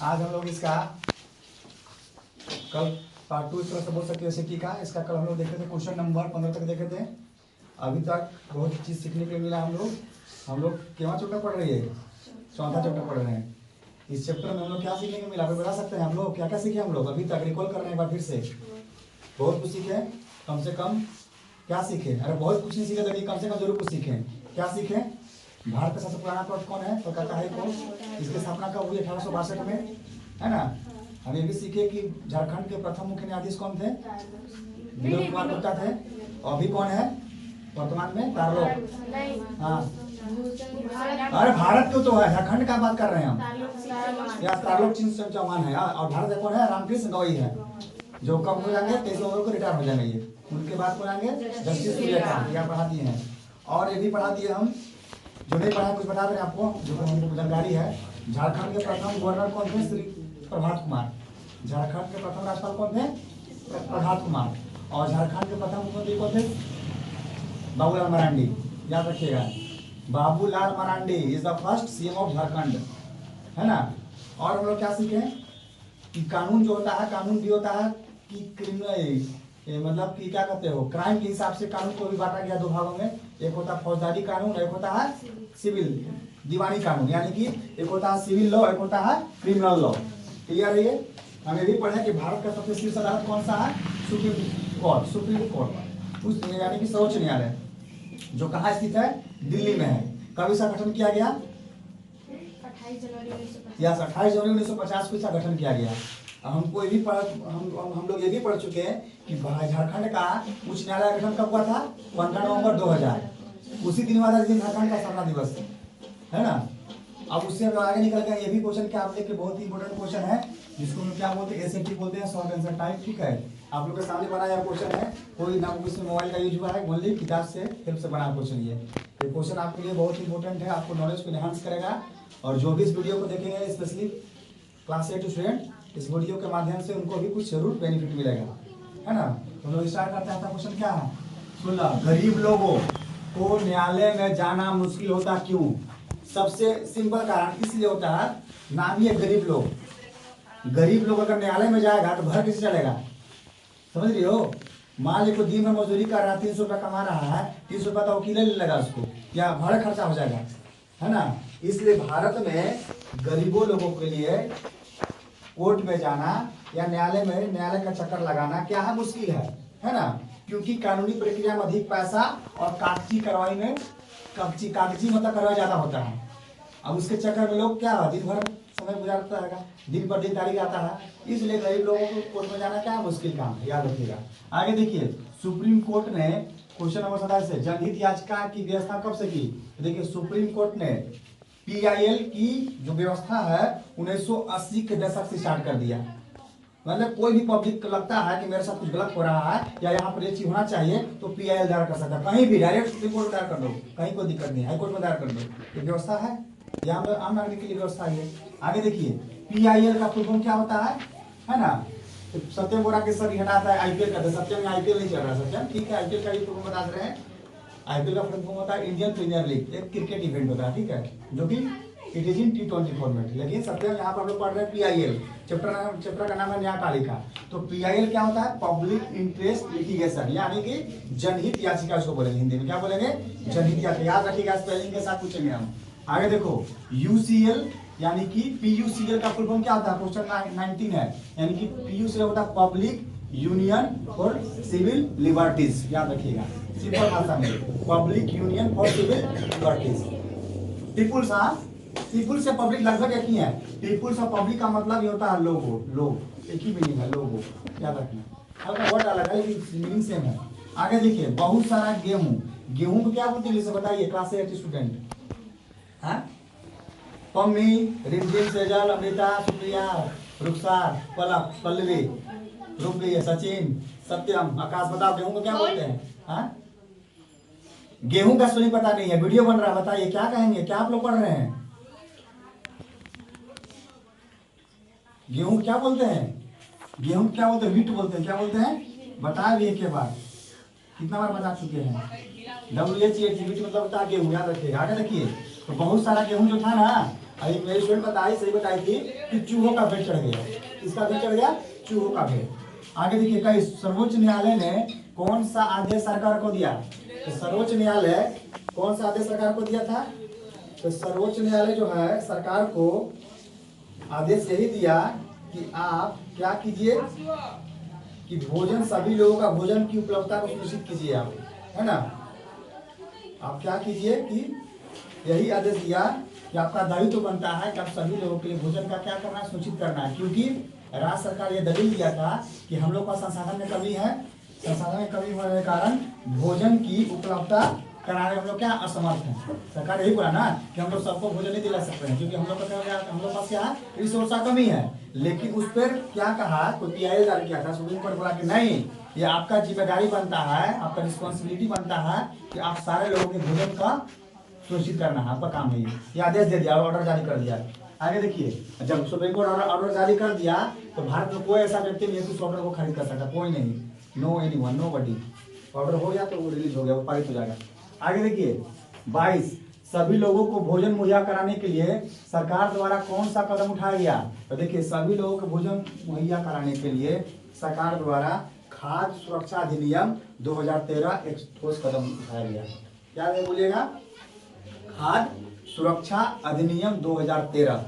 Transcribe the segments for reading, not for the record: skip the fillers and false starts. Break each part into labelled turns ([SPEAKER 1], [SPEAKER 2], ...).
[SPEAKER 1] आज हम लोग इसका कल पार्ट 2 इस तरह से बोल सकते हैं सिटी का। इसका कल हम लोग देखे थे, क्वेश्चन नंबर 15 तक देखे थे। अभी तक बहुत चीज़ सीखने के लिए मिला। हम लोग केवल चैप्टर पढ़ रही है, चौथा चैप्टर पढ़ रहे हैं। इस चैप्टर में हम लोग क्या सीखने को मिला, फिर बता सकते हैं हम लोग क्या क्या सीखे। हम लोग अभी तक रिकॉल कर रहे हैं एक बार फिर से। बहुत कुछ सीखे, कम से कम क्या सीखे? अरे बहुत कुछ नहीं सीखे, लेकिन कम से कम जरूर कुछ सीखे। क्या सीखे? भारत का सबसे पुराना कोर्ट कौन है? तो कहता है कोर्ट। इसकी स्थापना कब हुई? 1862 में, है ना। हम ये भी सीखे कि झारखंड के प्रथम मुख्य न्यायाधीश कौन थे? विनोद कुमार गुप्ता थे। और अभी कौन है वर्तमान में? तारलोक। हाँ, अरे भारत क्यों, तो है झारखंड का बात कर रहे हैं हम। या तारलोक चिन्ह चौहान है। और भारत में कौन है? रामकृष्ण गवई है, जो कब हो जाएंगे? 23 नवंबर को रिटायर हो जाएंगे ये। उनके बाद कौन आएंगे? जस्टिस सूर्यकांत। यहाँ पढ़ा दिए हैं। और ये भी पढ़ा दिए हम, जो नहीं पढ़ा कुछ बता रहे हैं आपको, जो हमको जानकारी है। झारखंड के प्रथम गवर्नर कौन थे? श्री प्रभात कुमार। झारखंड के प्रथम राज्यपाल कौन थे? प्रभात कुमार। और झारखंड के प्रथम मुख्यमंत्री कौन थे? बाबूलाल मरांडी। याद रखिएगा, Babulal Marandi is the first CM of Jharkhand, है ना। और हम लोग क्या सीखे कि कानून जो होता है, कानून भी होता है कि क्रिमिनल, मतलब कि क्या कहते हो, क्राइम के हिसाब से कानून को भी बांटा गया दो भागों में। एक होता है फौजदारी कानून, एक होता है सिविल दीवानी कानून। यानी कि एक होता है सिविल लॉ, एक होता है क्रिमिनल लॉ। क्लियर है ये? हमें भी पढ़ा कि भारत का सबसे शीर्ष अदालत कौन सा है? Supreme court. सुप्रीम कोर्ट उस यानी कि सर्वोच्च न्यायालय, जो कहाँ स्थित है? दिल्ली में है। कब इसका गठन किया गया? 28 जनवरी 1950 को इसका गठन किया गया। हम कोई भी हम लोग ये भी पढ़ चुके हैं कि झारखंड का उच्च न्यायालय गठन कब हुआ था? 15 नवंबर 2000। उसी दिन हुआ था जिस दिन झारखंड का स्थापना दिवस है ना। अब उससे हम आगे निकल गए। ये भी क्वेश्चन क्या आप देख के बहुत ही इंपॉर्टेंट क्वेश्चन है, जिसको हम क्या बोलते हैं? एसएटी बोलते हैं, शॉर्ट आंसर टाइप। ठीक है, आप लोग के सामने बना यह क्वेश्चन है। कोई ना इसमें मोबाइल का यूज हुआ है, ओनली किताब से हेल्प से बना क्वेश्चन। ये क्वेश्चन आपके लिए बहुत इंपॉर्टेंट है, आपको नॉलेज को एनहांस करेगा। और जो भी इस वीडियो को देखेंगे, स्पेशली क्लास 8 स्टूडेंट, इस वीडियो के माध्यम से उनको भी कुछ जरूर बेनिफिट मिलेगा, है ना। तो लोग स्टार्ट करते हैं। क्वेश्चन क्या है? सुन लो, गरीब लोगों को न्यायालय में जाना मुश्किल होता क्यों? सबसे सिंपल कारण इसलिए होता है, नाम ही है गरीब लोग। गरीब लोग अगर न्यायालय में जाएगा तो घर कैसे चलेगा? समझ रही हो? मान ली कोई दिन में मजदूरी कर रहा है, 300 रुपया कमा रहा है, 300 रुपया तो वकील ले लेगा उसको, या भाड़ा खर्चा हो जाएगा, है ना। इसलिए भारत में गरीबों लोगों के लिए कोर्ट में जाना या न्यायालय में न्यायालय का चक्कर लगाना क्या है? मुश्किल है ना। क्योंकि कानूनी प्रक्रिया में अधिक पैसा और कागजी कार्रवाई में कागजी मतलब कार्रवाई ज्यादा होता है। अब उसके चक्कर में लोग क्या दिन भर समय गुजारता है, दिन पर दिन तारीख आता है। इसलिए गरीब लोगों को कोर्ट में जाना क्या है? मुश्किल काम है, याद रखिएगा। आगे देखिए, सुप्रीम कोर्ट ने क्वेश्चन नंबर 27 से जनहित याचिका की व्यवस्था कब से की? देखिए, सुप्रीम कोर्ट ने PIL की जो व्यवस्था है 1980 के दशक से स्टार्ट कर दिया। मतलब कोई भी पब्लिक को लगता है कि मेरे साथ कुछ गलत हो रहा है या यहाँ पर ये चीज होना चाहिए, तो PIL दायर कर सकता है। कहीं भी डायरेक्ट सुप्रीम कोर्ट दायर कर दो, कहीं कोई दिक्कत नहीं, हाई कोर्ट में दायर कर दो। ये व्यवस्था है, यहाँ आम नागरिक के लिए व्यवस्था है। आगे देखिए, PIL का फुल फॉर्म क्या होता है ना। तो सत्यम बोरा के सर हटाता है IPL का, सत्यम में IPL नहीं चल रहा है। सत्यम ठीक है, IPL का भी फुल फॉर्म बता रहे हैं। IPL का फुल फॉर्म होता है इंडियन प्रीमियर लीग, एक क्रिकेट इवेंट होता है, ठीक है, जो कि it is in T20 format. लेकिन सत्यम यहाँ पर हम लोग पढ़ रहे हैं PIL। चैप्टर का नाम है न्यायपालिका। तो PIL क्या होता है? पब्लिक इंटरेस्ट लिटिगेशन, यानी कि जनहित याचिका उसको बोलेंगे, हिंदी में क्या बोलेंगे? जनहित याचिका। याद रखिएगा, स्पेलिंग के साथ पूछेंगे हम। आगे देखो, UCL यानी कि PUCL का फुल फॉर्म क्या होता है? क्वेश्चन 19 है। यानी कि PUCL होता है public union for civil liberties. याद रखिएगा, सिंपल भाषा में, public union for civil liberties. People's, हाँ, पीपुल से पब्लिक लगभग एक ही है। पीपुल्स और पब्लिक का मतलब ये होता है लोग, एक ही मीनिंग है, लोगो। याद रखना, हल्का वर्ड अलग है लेकिन मीनिंग सेम है। आगे देखिए, बहुत सारा गेहूं को क्या बोलते हैं? इसे बताइए क्लास 8 स्टूडेंट। हाँ, पम्मी, रिमझिम, सेजल, अमृता, सुप्रिया, रुखसार, पलक, पल्लवी, रूपली, सचिन, सत्यम, आकाश, बताओ गेहूं को क्या बोलते हैं? हाँ, गेहूं का स्पेलिंग पता नहीं है, वीडियो बन रहा है, बताइए क्या कहेंगे? क्या आप लोग पढ़ रहे हैं? गेहूं क्या बोलते हैं? गेहूं क्या बोलते हैं? व्हीट बोलते हैं। क्या बोलते हैं? बता भी एक के बाद, कितना बार बता चुके हैं। WHEAT, व्हीट मतलब होता है गेहूं, याद रखिएगा। आगे देखिए, तो बहुत सारा गेहूं जो था ना, अभी मेरी स्टूडेंट सही बताई थी कि चूहों का भेद चढ़ गया। किसका भेद चढ़ गया? चूहों का भेद। आगे देखिए, कई सर्वोच्च न्यायालय ने कौन सा आदेश सरकार को दिया? तो सर्वोच्च न्यायालय कौन सा आदेश सरकार को दिया था? तो सर्वोच्च न्यायालय जो है सरकार को आदेश यही दिया कि आप क्या कीजिए कि भोजन, सभी लोगों का भोजन की उपलब्धता को सुनिश्चित कीजिए आप, है ना। आप क्या कीजिए कि यही आदेश दिया कि आपका दायित्व तो बनता है कि आप सभी लोगों के लिए भोजन का क्या करना है, सुनिश्चित करना है। क्योंकि राज्य सरकार ये दलील दिया था कि हम लोग का संसाधन में कमी है, संसाधन में कमी होने के कारण भोजन की उपलब्धता कराने हम लोग क्या असमर्थ हैं। सरकार यही बोला ना कि हम लोग सबको भोजन नहीं दिला सकते हैं, क्योंकि हम लोग का हम लोग पास क्या है, रिसोर्स का कमी है। लेकिन उस पर क्या कहा, कोई पीआई जारी किया था, सुप्रीम कोर्ट बोला कि नहीं, ये आपका जिम्मेदारी बनता है, आपका रिस्पॉन्सिबिलिटी बनता है कि आप सारे लोगों के भोजन का सुनिश्चित करना है, आपका काम है। ये आदेश दे दिया, ऑर्डर जारी कर दिया। आगे देखिए, जब सुप्रीम कोर्ट ऑर्डर जारी कर दिया तो भारत में कोई ऐसा व्यक्ति नहीं है उस ऑर्डर को खरीद कर सकता, कोई नहीं, नो एनीवन, नोबडी। ऑर्डर हो गया तो वो रिलीज हो गया, वो पारित हो जाएगा। आगे देखिए 22, सभी लोगों को भोजन मुहैया कराने के लिए सरकार द्वारा कौन सा कदम उठाया गया? तो देखिए, सभी लोगों को भोजन मुहैया कराने के लिए सरकार द्वारा खाद्य सुरक्षा अधिनियम 2013 एक ठोस कदम उठाया गया। क्या है बोलिएगा? खाद्य सुरक्षा अधिनियम 2013,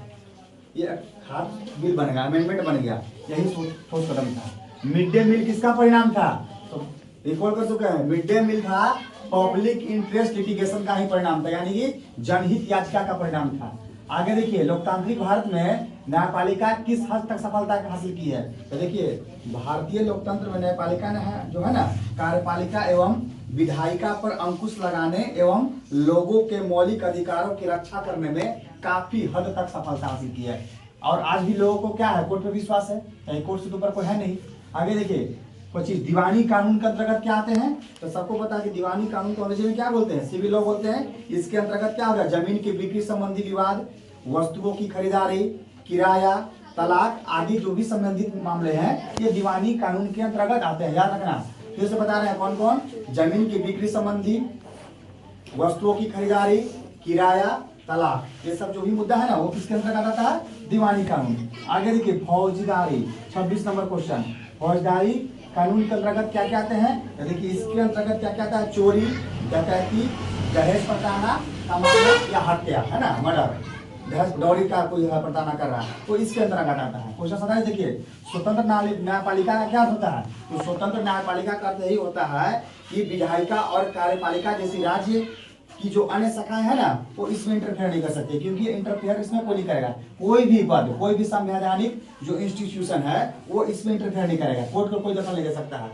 [SPEAKER 1] ये खाद्य बिल बन गया, अमेंडमेंट बन गया, यही ठोस कदम था। मिड डे मील किसका परिणाम था? तो रिकॉर्ड कर चुके हैं, मिड डे मील था पब्लिक इंटरेस्ट लिटिगेशन का ही परिणाम था, यानी कि जनहित याचिका का परिणाम था। आगे देखिए, लोकतांत्रिक भारत में न्यायपालिका किस हद तक सफलता हासिल की है? तो देखिए, भारतीय लोकतंत्र में न्यायपालिका ने जो है ना, कार्यपालिका एवं विधायिका पर अंकुश लगाने एवं लोगों के मौलिक अधिकारों की रक्षा करने में काफी हद तक सफलता हासिल की है। और आज भी लोगों को क्या है, कोर्ट पे विश्वास है, कहीं कोर्ट से ऊपर कोई है नहीं। आगे देखिए 25, दीवानी कानून के अंतर्गत क्या आते हैं? तो सबको पता है कि दीवानी कानून को अंग्रेजी में क्या बोलते हैं? सिविल लॉ बोलते हैं। इसके अंतर्गत क्या होगा? जमीन की बिक्री संबंधी विवाद, वस्तुओं की खरीदारी, किराया, तलाक आदि जो भी संबंधित मामले हैं, ये दीवानी कानून के अंतर्गत आते हैं। याद रखना, फिर से बता रहे हैं कौन कौन? जमीन की बिक्री संबंधी, वस्तुओं की खरीदारी, किराया, तलाक, ये सब जो भी मुद्दा है ना, वो किसके अंतर्गत आता है? दीवानी कानून। आगे देखिए, फौजदारी, 26 नंबर क्वेश्चन, फौजदारी कानून के अंतर्गत क्या क्या आते हैं? तो देखिए, इसके अंतर्गत क्या क्या आता है? चोरी, डकैती, दहेज प्रताड़ना, तमाशा या हत्या, है ना, मर्डर, दहेज दौरी का कोई प्रताड़ना कर रहा है, तो इसके अंतर्गत आता है। क्वेश्चन 27 देखिए, स्वतंत्र न्यायपालिका का क्या होता है? तो स्वतंत्र न्यायपालिका का अर्थ यही होता है कि विधायिका और कार्यपालिका जैसी राज्य की जो अन्य शाखाएं है ना, वो इसमें इंटरफेयर नहीं कर सकते, क्योंकि इंटरफेयर इसमें कोई नहीं करेगा। कोई भी पद, कोई भी संवैधानिक जो इंस्टीट्यूशन है वो इसमें इंटरफेयर नहीं करेगा, कोर्ट को कोई दखल नहीं दे सकता है।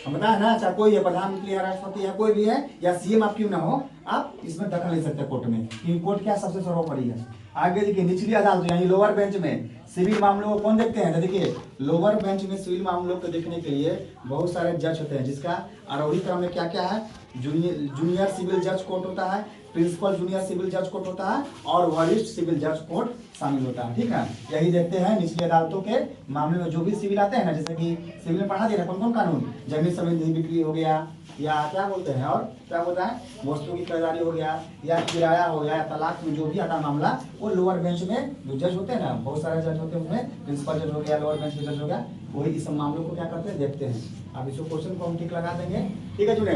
[SPEAKER 1] हम बताए ना, चाहे कोई है, प्रधानमंत्री है, राष्ट्रपति है, कोई भी है, या सीएम आप क्यों ना हो, आप इसमें दखल नहीं सकते कोर्ट में, क्योंकि कोर्ट क्या सबसे सर्वोपरि है। आगे देखिए, निचली अदालत यानी लोअर बेंच में सिविल मामलों को कौन देखते हैं? तो देखिए, लोअर बेंच में सिविल मामलों को देखने के लिए बहुत सारे जज होते हैं, जिसका आरोही क्रम में क्या क्या है? जूनियर सिविल जज कोर्ट होता है, प्रिंसिपल जूनियर सिविल जज कोर्ट होता है, और वरिष्ठ सिविल जज कोर्ट शामिल होता है। ठीक है, यही देखते हैं निचली अदालतों के मामले में जो भी सिविल आते हैं ना, जैसे कि सिविल में पढ़ा दिया कौन कौन कानून, जमीन संबंधी बिक्री हो गया, या क्या बोलते हैं, और क्या होता है, वस्तु की खरीदारी हो गया, या किराया हो गया, या तलाक में जो भी आता मामला, वो लोअर बेंच में जो जज होते हैं ना, बहुत सारे जज होते हैं, उसमें प्रिंसिपल जज हो गया, लोअर बेंच जज हो गया, वही इस मामलों को क्या करते हैं, देखते हैं। अब इसको क्वेश्चन को हम टिक लगा देंगे। ठीक है जुड़े।